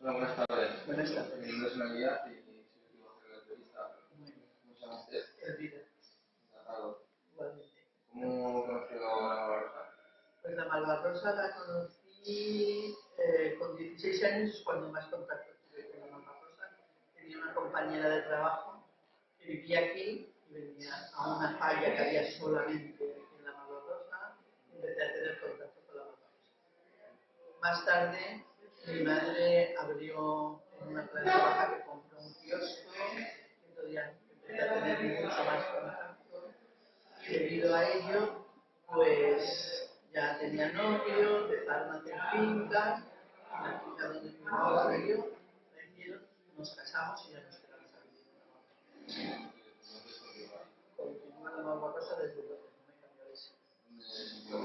Hola, buenas tardes. Buenas tardes. Mi nombre es Navidad y soy el que va a hacer la entrevista. ¿Cómo se llama usted? Elvira. Encantado. Igualmente. ¿Cómo conoció a la Barrosa? Pues la Malvarrosa la conocí con 16 años, es cuando más contacto tuve con la Malvarrosa. Tenía una compañera de trabajo que vivía aquí y venía a una falla que había solamente aquí en la Malvarrosa y empecé a tener contacto con la Malvarrosa. Más tarde, mi madre abrió en una planta baja que compró un kiosco, entonces ya empecé a tener mucho más contacto y debido a ello, pues ya tenía novio, empezaron a hacer fincas, y la finca donde vivimos y yo, la hicieron, nos casamos y ya nos quedamos a vivir. Continúa la Malvarrosa desde entonces, no me cambió de sitio.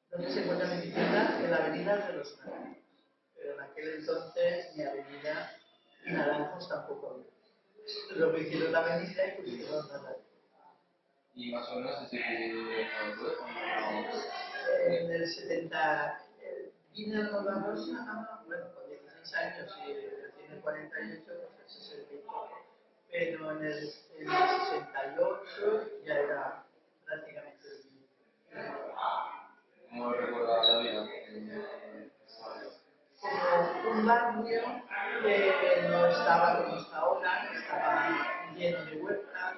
¿Dónde se encuentra mi vivienda? En la avenida de los Naranjos. Pero en aquel entonces mi avenida Naranjos tampoco había. Lo que hicieron la avenida y pusieron Naranjos. Y más o menos desde que En el 70 vine a Malvarrosa, bueno, con 16 años y tiene 48, pues ese es el 20. Pero en el 68 ya era prácticamente el 20. ¿cómo recuerda la vida? Como un barrio que no estaba como está ahora, estaba lleno de huertas,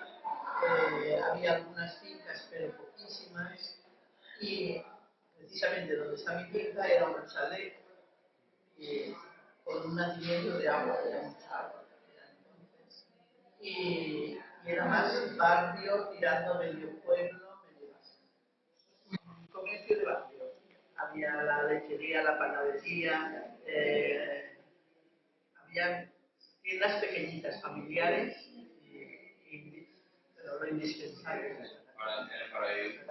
había algunas fincas pero poquísimas y precisamente donde está mi finca era un chalet con un nacimiento de agua, había mucha agua entonces, y era más barrio tirando medio pueblo, medio comercio de barrio. Había la lechería, la panadería, había tiendas pequeñitas, familiares, pero lo indispensable. Para ir.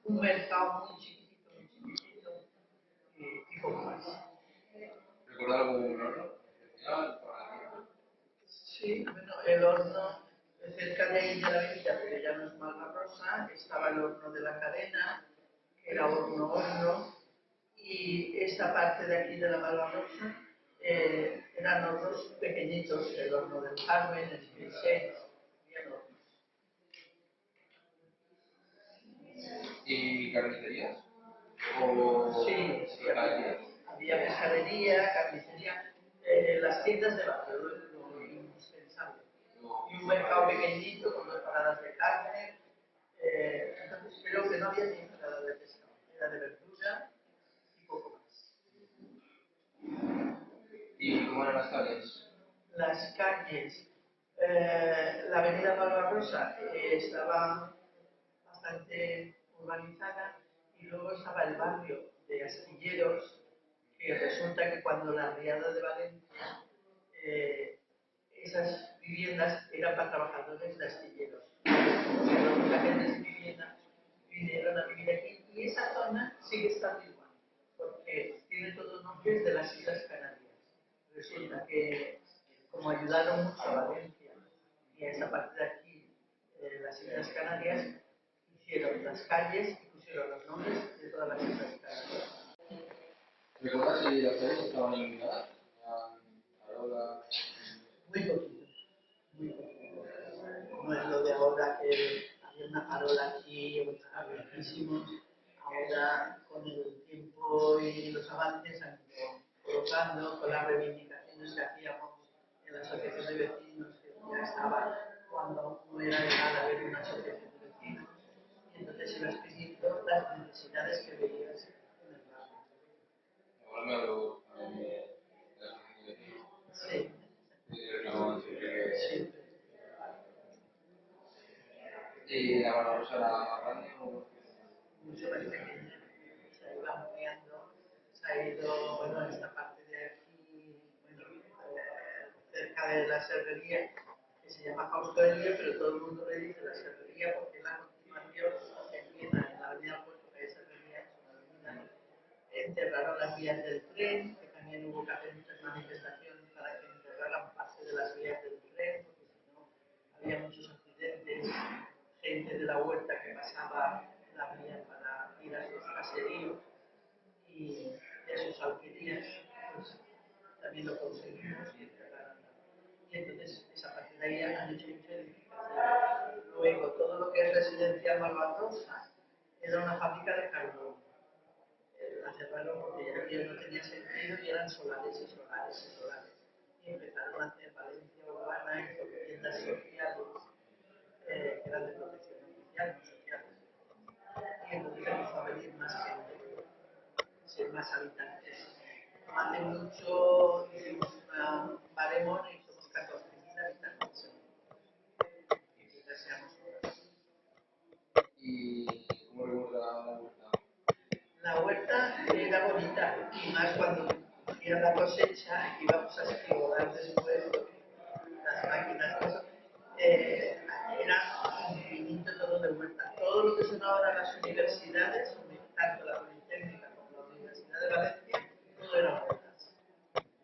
Un mercado muy chiquitito, y poco más. ¿Recuerda algún horno especial para Sí, bueno, el horno cerca de ahí de la avenida, pero ya no es Malvarrosa, estaba el horno de la cadena, que era horno, y esta parte de aquí de la Malvarrosa eran hornos pequeñitos, el horno del Carmen, el Spiricet, bien hornos. ¿Y carnicerías? ¿O Sí, pescaderías? había pescadería, carnicería, las tiendas de barrio, lo indispensable. Y un mercado pequeñito con dos paradas de carne. Entonces creo que no había ni parada de pescado, era de verdura y poco más. ¿Y cómo eran las calles? Las calles, la avenida Barbarosa estaba bastante urbanizada y luego estaba el barrio de Astilleros, que resulta que cuando la riada de Valencia, esas viviendas eran para trabajadores de astilleros. O sea, los agentes de vivienda vinieron a vivir aquí y esa zona sigue estando igual, porque tiene todos nombres de las Islas Canarias. Resulta que como ayudaron mucho a Valencia y a esa parte de aquí, las Islas Canarias, hicieron las calles y pusieron los nombres de todas las Islas Canarias. ¿Recuerda si las calles estaban iluminadas? ¿Farolas? Muy poquito, muy poquito. No es lo de ahora que había una farola aquí, otra viejísimos. Ahora, con el tiempo y los avances, han ido colocando con las reivindicaciones que hacíamos en la asociación de vecinos, que ya estaba cuando aún no era legal haber una asociación de vecinos, y entonces ibas pidiendo las necesidades que veías en el barrio. Ahora me hablo de las vecinos. Sí, Y reclamaban siempre sí. ¿Y la Barbarosa era más grande o...? Mucho más pequeña, se ha ido ampliando, se ha ido, bueno, en esta parte de aquí, bueno, cerca de la serrería, que se llama Faustoría, pero todo el mundo le dice la serrería porque es la continuación que empieza en la avenida Puerto, que es serrería, es una avenida. Enterraron las vías del tren, que también hubo que hacer muchas manifestaciones para que enterraran parte de las vías del tren, porque si no había muchos accidentes, gente de la huerta que pasaba la vía para ir a sus caseríos y a sus alquerías, pues también lo conseguimos. Y entonces, esa partir de ahí han hecho mucha edificación. Luego, todo lo que es residencial Malvarrosa era una fábrica de carbón. La cerraron porque ya no tenía sentido y eran solares y solares y solares. Y empezaron a hacer Valencia Urbana y con viviendas sociales, que eran de protección oficial, no sociales. Y entonces empezó a venir más gente, ser más habitantes. Hace mucho hicimos una baremón y somos 14.000 habitantes. Y deseamos ¿Y cómo recuerda la vuelta? la huerta era bonita, y más cuando era la cosecha, íbamos a esquivar después, las máquinas, todo, era infinito todo de huerta. Todo lo que son ahora las universidades, tanto la Politécnica como la Universidad de Valencia, todo eran huertas.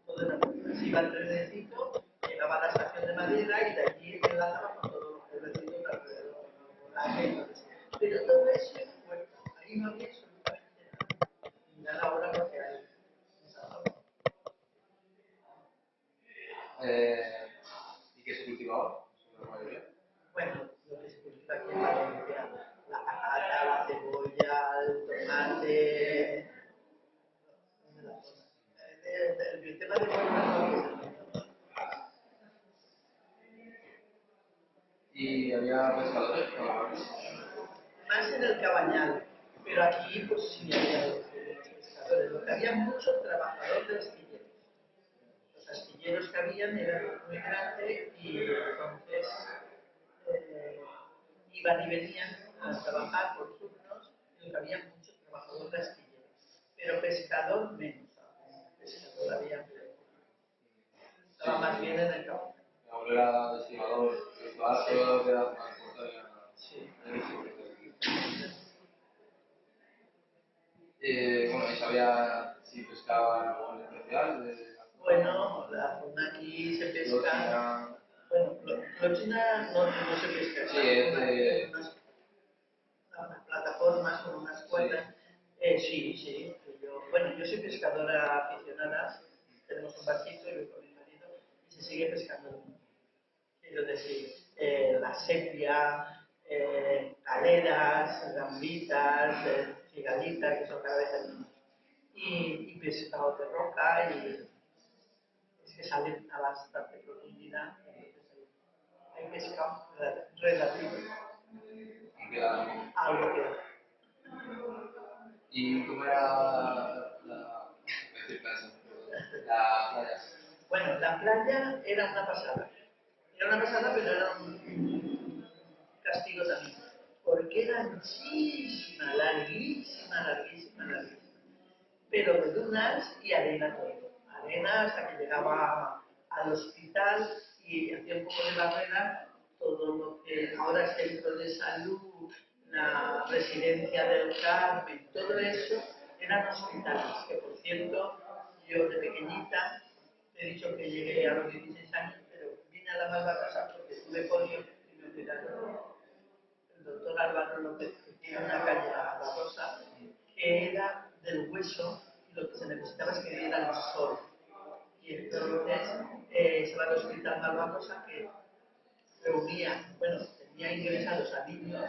Todo era huertas. Iba el trenecito, llegaba a la estación de Madera y de allí enlazaba con todos los pueblecitos de alrededor, pero todo eso era huerta. Ahí no había absolutamente nada. Mira ahora lo que hay. ¿Y qué se cultivaba? La mayoría. Bueno, lo que se cultiva aquí en Valencia, la patata, la cebolla, el tomate, el tema de huerta no es el mismo. ¿Y había pescadores? No. Más en el Cabañal, pero aquí pues sí había pescadores. Lo que había muchos trabajadores de astilleros. Los astilleros que habían eran muy grandes y entonces eh, iban y venían a trabajar por turnos, y lo que había muchos trabajadores de astilleros, pero pescador menos. Pescador había, estaba más bien en el campo. Ahora era estimador, los barcos de la transporte Sí. bueno, y sabía si pescaban algo en especial. Bueno, la zona aquí se pesca. Bueno, clochina no se pesca. Sí, es de. Unas plataformas con unas cuerdas. Sí, sí. Bueno, yo soy pescadora aficionada. Tenemos un barquito y voy con mi marido y se sigue pescando. Quiero decir, la sepia, galeras, gambitas, cigalitas, que son cada vez menos. Y pescado de roca y es que salen a bastante profundidad. Entonces hay pescado relativo. Algo que ¿Y cómo era la playa? bueno, la playa era una pasada. Era una pasada, pero era un castigo también. Porque era anchísima, larguísima, larguísima, larguísima. Pero de dunas y arena todo. Arena hasta que llegaba al hospital y hacía un poco de barrera todo lo que ahora es centro de salud, la residencia del Carmen, todo eso eran hospitales, que por cierto, yo de pequeñita he dicho que llegué a los 16 años, pero vine a la Malvarrosa porque tuve polio y me operaron el doctor Álvaro López, que tiene una calle en la Malvarrosa, que era del hueso y lo que se necesitaba es que diera el sol. Y entonces se va al hospital Malvarrosa que reunía, bueno, tenía ingresados a niños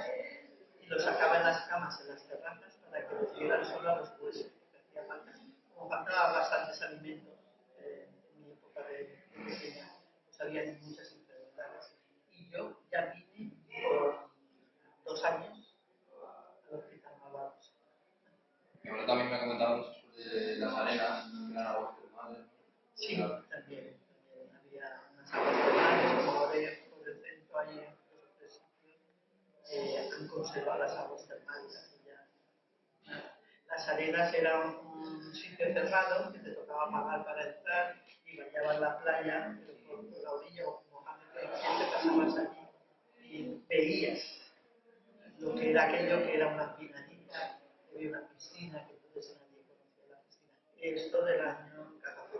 y los sacaba en las camas, en las terrazas, para que les diera el sol a los huesos. Hacía falta. Como faltaba bastantes alimentos en mi época de pequeña, pues había muchas enfermedades. Y yo ya vine por 2 años al hospital Malvarrosa. Y ahora también me comentaron sobre las arenas, que eran aguas termales. Sí, también había unas aguas termales, como ahora por el centro hay en los tres sitios, han conservado las aguas termales. Aquí ya. Las arenas eran un sitio cerrado que te tocaba pagar para entrar y bañabas la playa, pero por la orilla o mojándote el pie te pasabas allí y veías lo que era aquello que era una pinadita, que había una piscina, que entonces nadie conocía la piscina. Esto del año 14.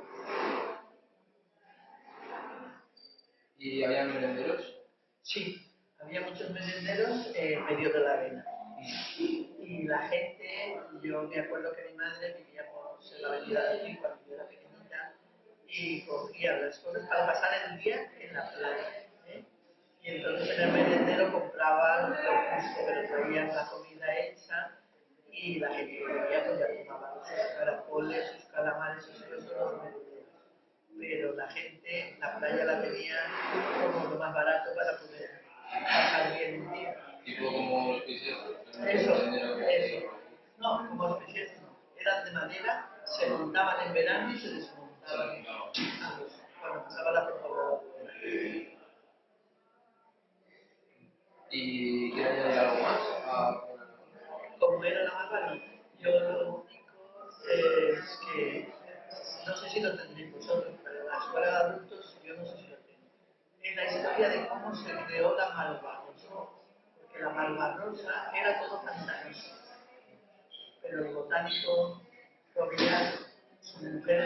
¿Y había merenderos? Sí, había muchos merenderos en medio de la arena. Y la gente, yo me acuerdo que mi madre vivíamos en la avenida de Madrid cuando yo era pequeñita, y cogían las cosas para pasar el día en la playa. ¿Eh? Y entonces en el merendero compraban lo justo, pero traían la comida hecha y la gente que venía pues ya tomaba sus caracoles, sus calamares, sus cosas los merenderos. Pero la gente, la playa la tenía como lo más barato para poder pasar bien un día. Tipo como los pisos. Eso. No, como los pisos no. Eran de madera, se montaban en verano y se desmontaban cuando pasaba la temporada. ¿Y quiere añadir algo más? Como era la barba, yo lo único es que, no sé si lo tendréis vosotros, pero la escuela de adultos yo no sé si lo tengo. Es la historia de cómo se creó la malvarrosa. Porque la malvarrosa era todo pantanoso. Pero el botánico Robiliard, su mujer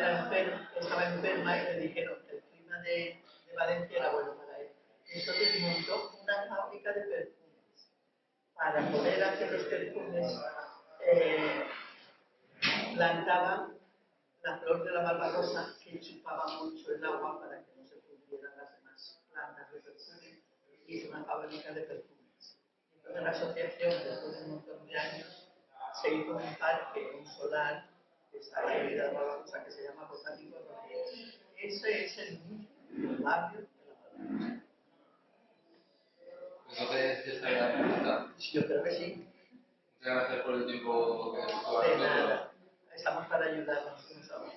estaba enferma y le dijeron que el clima de Valencia era bueno para él. Y entonces montó una fábrica de perfumes. Para poder hacer los perfumes, plantaba la flor de la barbarosa que chupaba mucho el agua para que no se pudieran las demás plantas de perfume y hizo una fábrica de perfumes. Entonces la asociación, después de un montón de años, se hizo un parque, un solar, que está ahí en la barbarosa, que se llama Botánico Rodríguez. Ese es el inicio del barrio de la barbarosa. Entonces, ya está bien la entrevista. Yo creo que sí. Muchas gracias por el tiempo que nos De nada. Estamos para ayudarnos unos a otros.